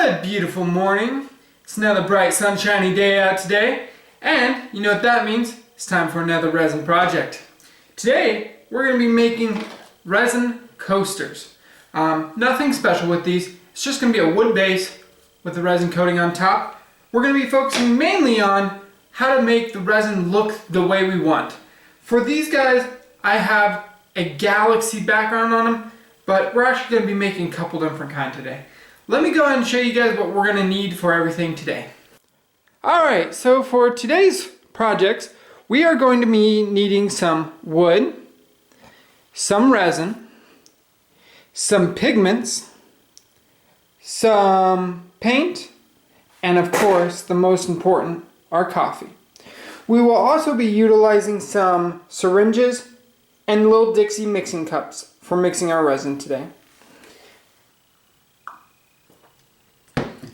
Good, beautiful morning. It's another bright, sunshiny day out today. And you know what that means? It's time for another resin project. Today, we're going to be making resin coasters. Nothing special with these. It's just going to be a wood base with the resin coating on top. We're going to be focusing mainly on how to make the resin look the way we want. For these guys, I have a galaxy background on them, but we're actually going to be making a couple different kinds today. Let me go ahead and show you guys what we're going to need for everything today. Alright, so for today's projects, we are going to be needing some wood, some resin, some pigments, some paint, and of course, the most important, our coffee. We will also be utilizing some syringes and little Dixie mixing cups for mixing our resin today.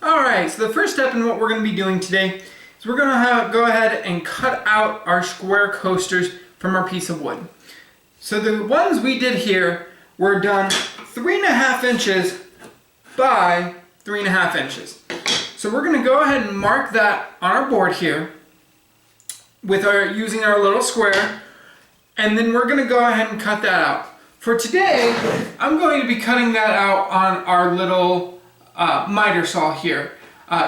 Alright, so the first step in what we're going to be doing today is we're going to go ahead and cut out our square coasters from our piece of wood. So the ones we did here were done 3.5 inches by 3.5 inches. So we're going to go ahead and mark that on our board here with using our little square, and then we're going to go ahead and cut that out. For today, I'm going to be cutting that out on our little miter saw here.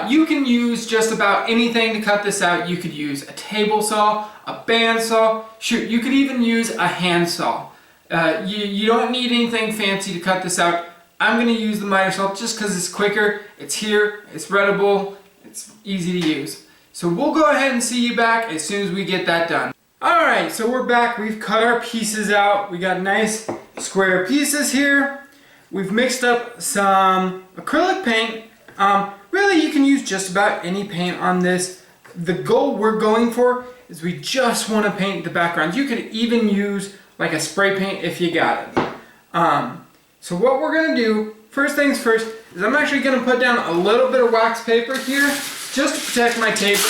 You can use just about anything to cut this out. You could use a table saw, a band saw, shoot, you could even use a hand saw. You don't need anything fancy to cut this out. I'm going to use the miter saw just because it's quicker, it's here, it's readable, it's easy to use. So we'll go ahead and see you back as soon as we get that done. Alright, so we're back. We've cut our pieces out. We got nice square pieces here. We've mixed up some acrylic paint. Really, you can use just about any paint on this. The goal we're going for is we just want to paint the background. You could even use like a spray paint if you got it. So what we're going to do, first things first, is I'm actually going to put down a little bit of wax paper here just to protect my table.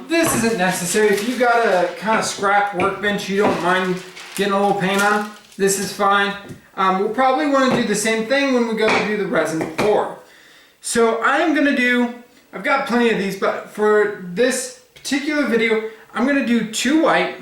This isn't necessary. If you got a kind of scrap workbench you don't mind getting a little paint on, this is fine. We'll probably want to do the same thing when we go to do the resin pour. So I'm going to do, I've got plenty of these, but for this particular video, I'm going to do 2 white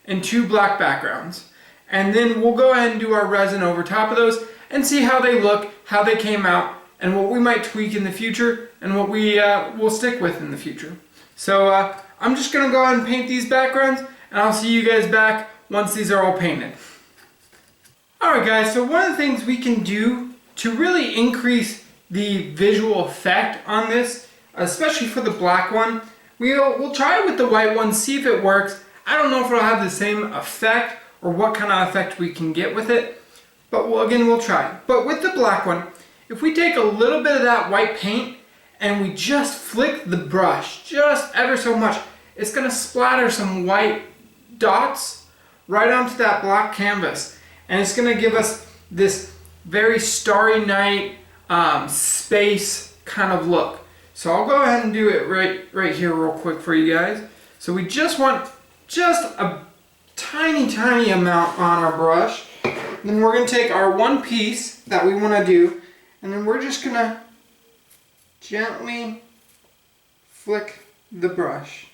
and 2 black backgrounds. And then we'll go ahead and do our resin over top of those and see how they look, how they came out, and what we might tweak in the future, and what we will stick with in the future. So I'm just going to go ahead and paint these backgrounds, and I'll see you guys back once these are all painted. Alright guys, so one of the things we can do to really increase the visual effect on this, especially for the black one, we'll try it with the white one, see if it works. I don't know if it'll have the same effect or what kind of effect we can get with it, but we'll try. But with the black one, if we take a little bit of that white paint and we just flick the brush just ever so much, it's going to splatter some white dots right onto that black canvas. And it's going to give us this very Starry Night space kind of look. So I'll go ahead and do it right here real quick for you guys. So we just want just a tiny amount on our brush. Then we're going to take our one piece that we want to do, and then we're just going to gently flick the brush.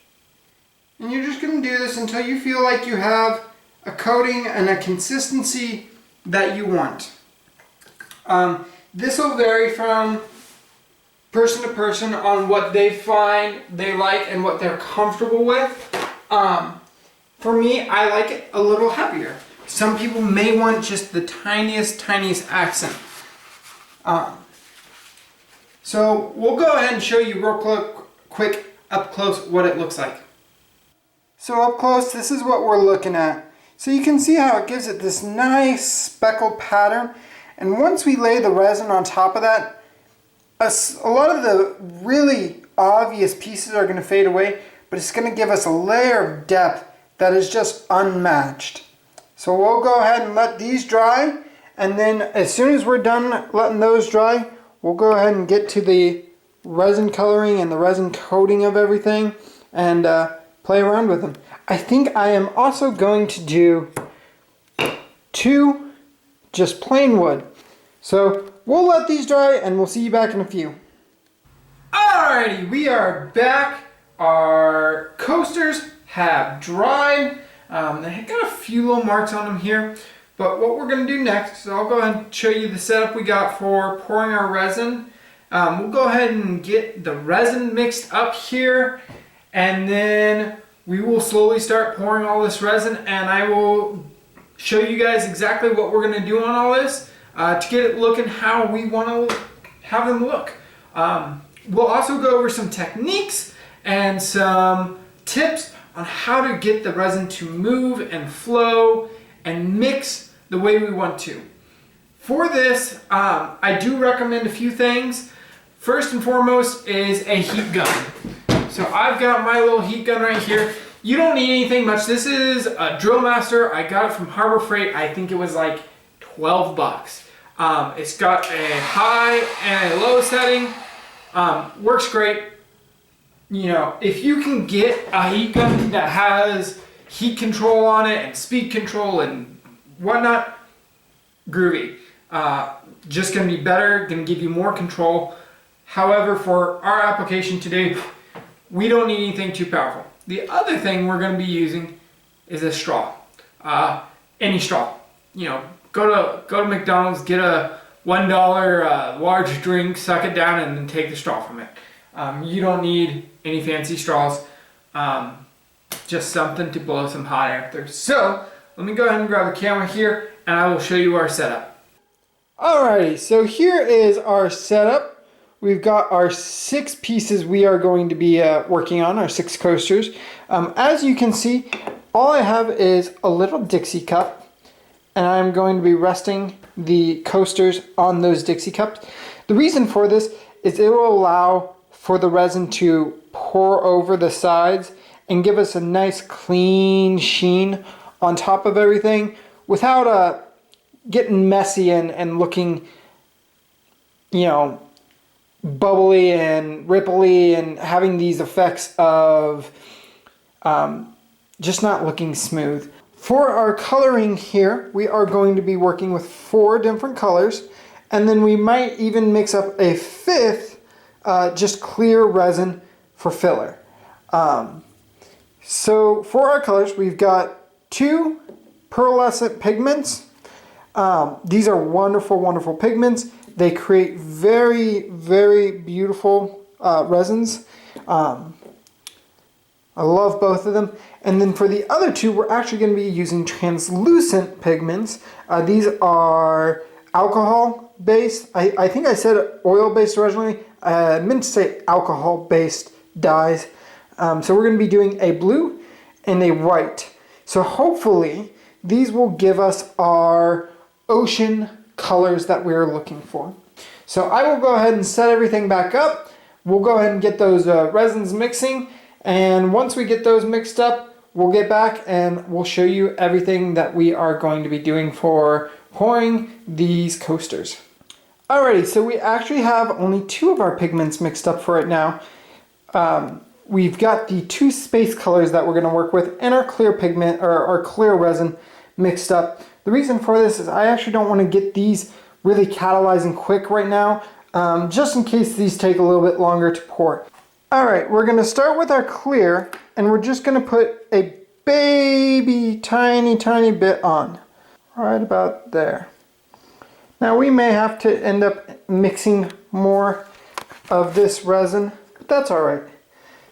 And you're just going to do this until you feel like you have a coating and a consistency that you want. This will vary from person to person on what they find they like and what they're comfortable with. For me, I like it a little heavier. Some people may want just the tiniest accent. So we'll go ahead and show you real quick up close what it looks like. So up close, this is what we're looking at. So you can see how it gives it this nice speckled pattern, and once we lay the resin on top of that, a lot of the really obvious pieces are going to fade away, but it's going to give us a layer of depth that is just unmatched. So we'll go ahead and let these dry, and then as soon as we're done letting those dry, we'll go ahead and get to the resin coloring and the resin coating of everything and play around with them. I think I am also going to do 2 just plain wood. So we'll let these dry and we'll see you back in a few. Alrighty, we are back. Our coasters have dried. They got a few little marks on them here. But what we're going to do next is I'll go ahead and show you the setup we got for pouring our resin. We'll go ahead and get the resin mixed up here, and then we will slowly start pouring all this resin, and I will show you guys exactly what we're going to do on all this to get it looking how we want to have them look. We'll also go over some techniques and some tips on how to get the resin to move and flow and mix the way we want to. For this, I do recommend a few things. First and foremost is a heat gun. So I've got my little heat gun right here. You don't need anything much. This is a Drill Master. I got it from Harbor Freight. I think it was like 12 bucks. It's got a high and a low setting. Works great. You know, if you can get a heat gun that has heat control on it and speed control and whatnot, groovy. Just gonna be better, gonna give you more control. However, for our application today, we don't need anything too powerful. The other thing we're gonna be using is a straw. Any straw. You know, go to McDonald's, get a $1 large drink, suck it down, and then take the straw from it. You don't need any fancy straws. Just something to blow some hot air through. So, let me go ahead and grab the camera here, and I will show you our setup. Alrighty, so here is our setup. We've got our 6 pieces we are going to be working on, our 6 coasters. As you can see, all I have is a little Dixie cup, and I'm going to be resting the coasters on those Dixie cups. The reason for this is it will allow for the resin to pour over the sides and give us a nice clean sheen on top of everything without getting messy and looking, you know, bubbly and ripply and having these effects of just not looking smooth. For our coloring here, we are going to be working with 4 different colors, and then we might even mix up a 5th just clear resin for filler. So for our colors, we've got 2 pearlescent pigments. These are wonderful, wonderful pigments. They create very, very beautiful resins. I love both of them. And then for the other 2, we're actually going to be using translucent pigments. These are alcohol-based. I think I said oil-based originally. I meant to say alcohol-based dyes. So we're going to be doing a blue and a white. So hopefully these will give us our ocean colors that we're looking for. So I will go ahead and set everything back up. We'll go ahead and get those resins mixing, and once we get those mixed up, we'll get back and we'll show you everything that we are going to be doing for pouring these coasters. Alrighty, so we actually have only 2 of our pigments mixed up for right now. We've got the 2 space colors that we're going to work with and our clear pigment, or our clear resin, mixed up. The reason for this is I actually don't want to get these really catalyzing quick right now, just in case these take a little bit longer to pour. Alright, we're going to start with our clear, and we're just going to put a baby tiny bit on. Right about there. Now we may have to end up mixing more of this resin, but that's alright.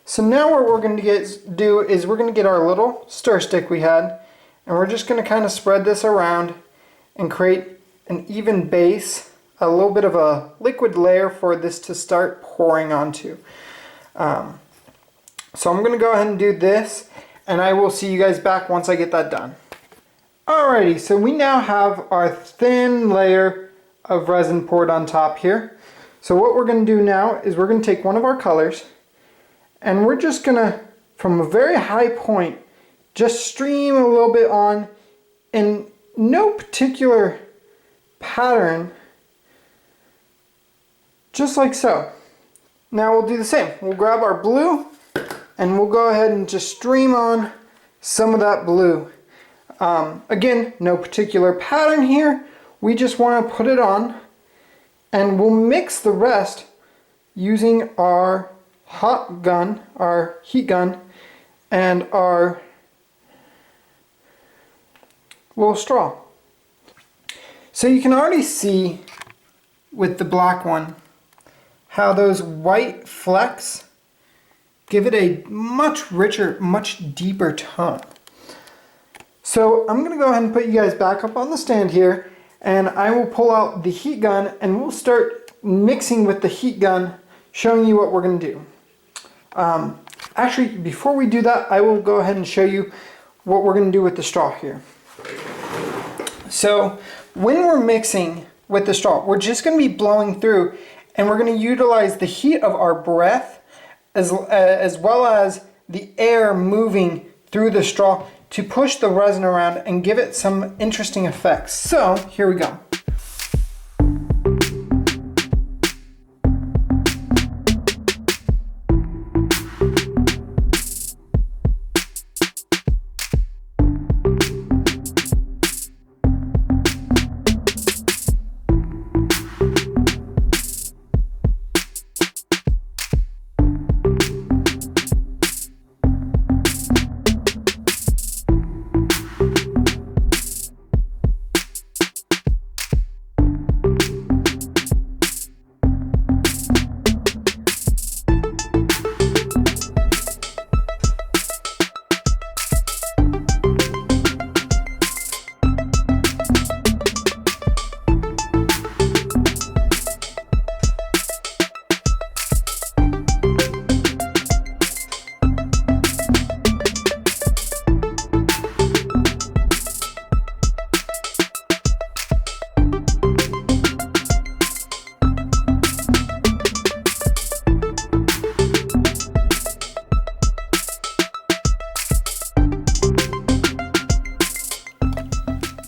So now what we're going to do is we're going to get our little stir stick we had, and we're just going to kind of spread this around and create an even base, a little bit of a liquid layer for this to start pouring onto. So I'm going to go ahead and do this, and I will see you guys back once I get that done. Alrighty, so we now have our thin layer of resin poured on top here. So what we're going to do now is we're going to take one of our colors, and we're just going to, from a very high point, just stream a little bit on in no particular pattern, just like so. Now we'll do the same. We'll grab our blue and we'll go ahead and just stream on some of that blue. Again, no particular pattern here. We just want to put it on, and we'll mix the rest using our hot gun, our heat gun, and our little straw. So you can already see with the black one how those white flecks give it a much richer, much deeper tone. So I'm going to go ahead and put you guys back up on the stand here, and I will pull out the heat gun and we'll start mixing with the heat gun, showing you what we're going to do. Actually, before we do that, I will go ahead and show you what we're going to do with the straw here. So when we're mixing with the straw, we're just going to be blowing through, and we're going to utilize the heat of our breath as well as the air moving through the straw to push the resin around and give it some interesting effects. So here we go.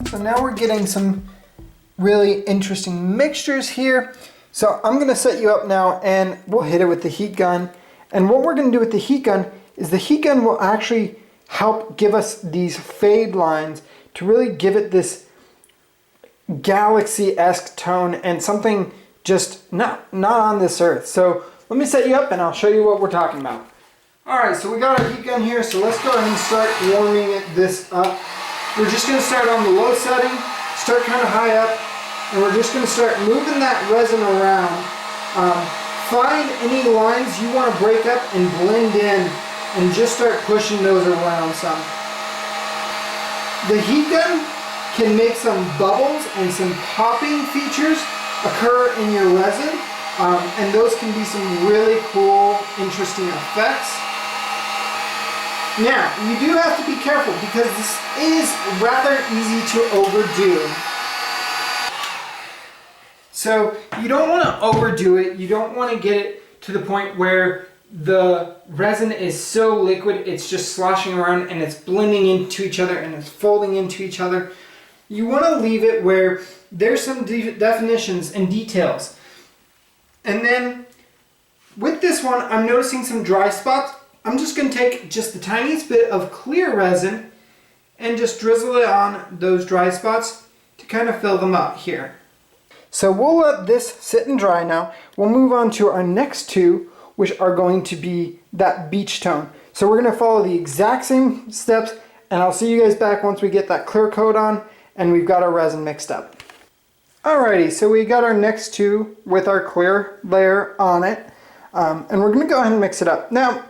So now we're getting some really interesting mixtures here. So I'm going to set you up now and we'll hit it with the heat gun. And what we're going to do with the heat gun is the heat gun will actually help give us these fade lines to really give it this galaxy-esque tone and something just not on this earth. So let me set you up and I'll show you what we're talking about. Alright, so we got our heat gun here, so let's go ahead and start warming this up. We're just going to start on the low setting, start kind of high up, and we're just going to start moving that resin around. Find any lines you want to break up and blend in, and just start pushing those around some. The heat gun can make some bubbles and some popping features occur in your resin, and those can be some really cool, interesting effects. Now, you do have to be careful because this is rather easy to overdo. So you don't want to overdo it. You don't want to get it to the point where the resin is so liquid it's just sloshing around and it's blending into each other and it's folding into each other. You want to leave it where there's some definitions and details. And then with this one, I'm noticing some dry spots. I'm just going to take just the tiniest bit of clear resin and just drizzle it on those dry spots to kind of fill them up here. So we'll let this sit and dry now. We'll move on to our next two, which are going to be that beach tone. So we're going to follow the exact same steps, and I'll see you guys back once we get that clear coat on and we've got our resin mixed up. Alrighty, so we got our next two with our clear layer on it, and we're going to go ahead and mix it up. Now,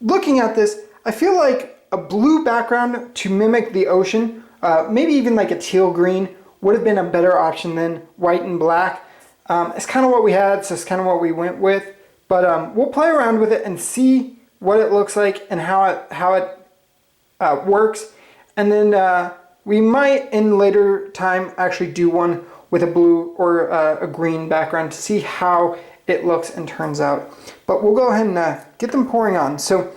looking at this, I feel like a blue background to mimic the ocean, maybe even like a teal green, would have been a better option than white and black. It's kind of what we had, so it's kind of what we went with. But we'll play around with it and see what it looks like and how it works. And then we might, in later time, actually do one with a blue or a green background to see how it looks and turns out. But we'll go ahead and get them pouring on. So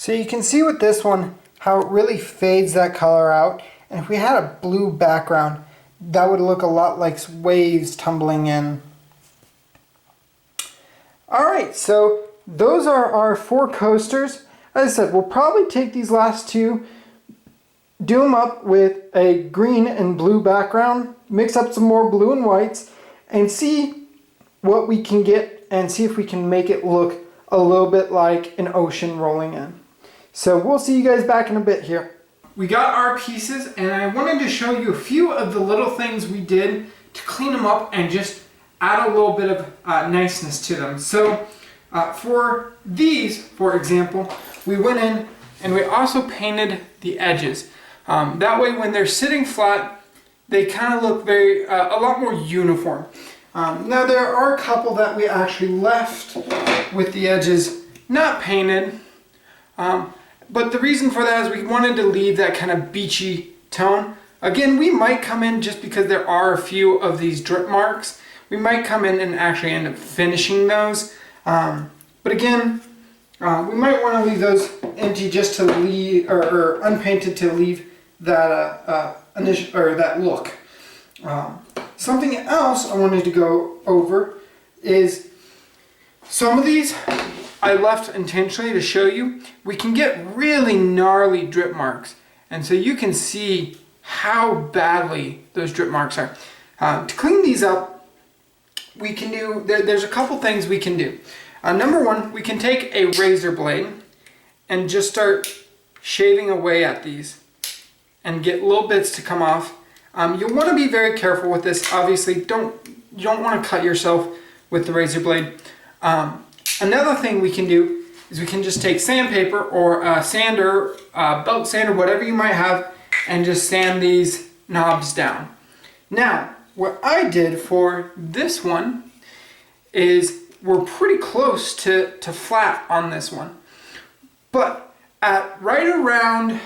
you can see with this one how it really fades that color out. And if we had a blue background, that would look a lot like waves tumbling in. Alright, so those are our 4 coasters. As I said, we'll probably take these last two, do them up with a green and blue background, mix up some more blue and whites, and see what we can get and see if we can make it look a little bit like an ocean rolling in. So we'll see you guys back in a bit here. We got our pieces, and I wanted to show you a few of the little things we did to clean them up and just add a little bit of niceness to them. So for these, for example, we went in and we also painted the edges. That way when they're sitting flat, they kind of look very, a lot more uniform. Now there are a couple that we actually left with the edges not painted, but the reason for that is we wanted to leave that kind of beachy tone. Again, we might come in, just because there are a few of these drip marks, we might come in and actually end up finishing those. But again, we might want to leave those empty just to leave, or unpainted to leave that initial, or that look. Something else I wanted to go over is some of these I left intentionally to show you. We can get really gnarly drip marks, and so you can see how badly those drip marks are. To clean these up, we can do, there's a couple things we can do. Number one, we can take a razor blade and just start shaving away at these and get little bits to come off. You'll want to be very careful with this. Obviously, you don't want to cut yourself with the razor blade. Another thing we can do is we can just take sandpaper or a sander, belt sander, whatever you might have, and just sand these knobs down. Now, what I did for this one is we're pretty close to flat on this one. But at right around,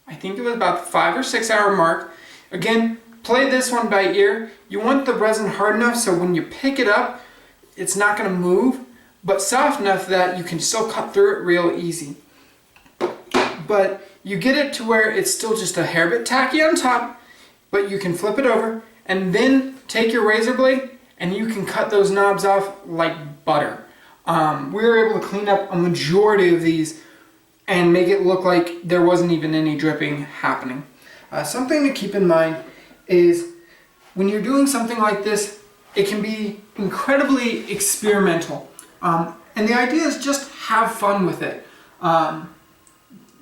I think it was about the 5 or 6 hour mark, again, play this one by ear. You want the resin hard enough so when you pick it up, it's not going to move, but soft enough that you can still cut through it real easy. But you get it to where it's still just a hair bit tacky on top, but you can flip it over and then take your razor blade and you can cut those knobs off like butter. We were able to clean up a majority of these and make it look like there wasn't even any dripping happening. Something to keep in mind is when you're doing something like this, it can be incredibly experimental. And the idea is just have fun with it.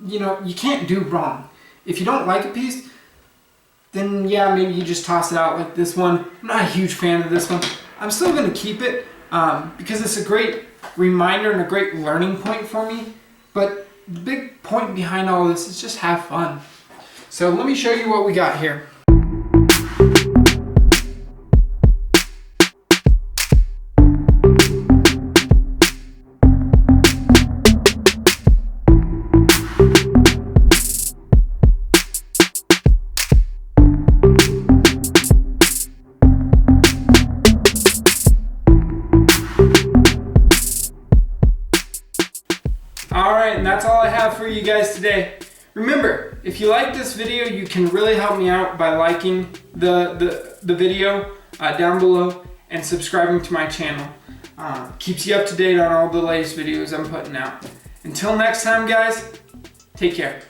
You know, you can't do wrong. If you don't like a piece, then yeah, maybe you just toss it out like this one. I'm not a huge fan of this one. I'm still going to keep it because it's a great reminder and a great learning point for me. But the big point behind all this is just have fun. So let me show you what we got here. Alright, and that's all I have for you guys today. Remember, if you like this video, you can really help me out by liking the video down below and subscribing to my channel. Keeps you up to date on all the latest videos I'm putting out. Until next time, guys, take care.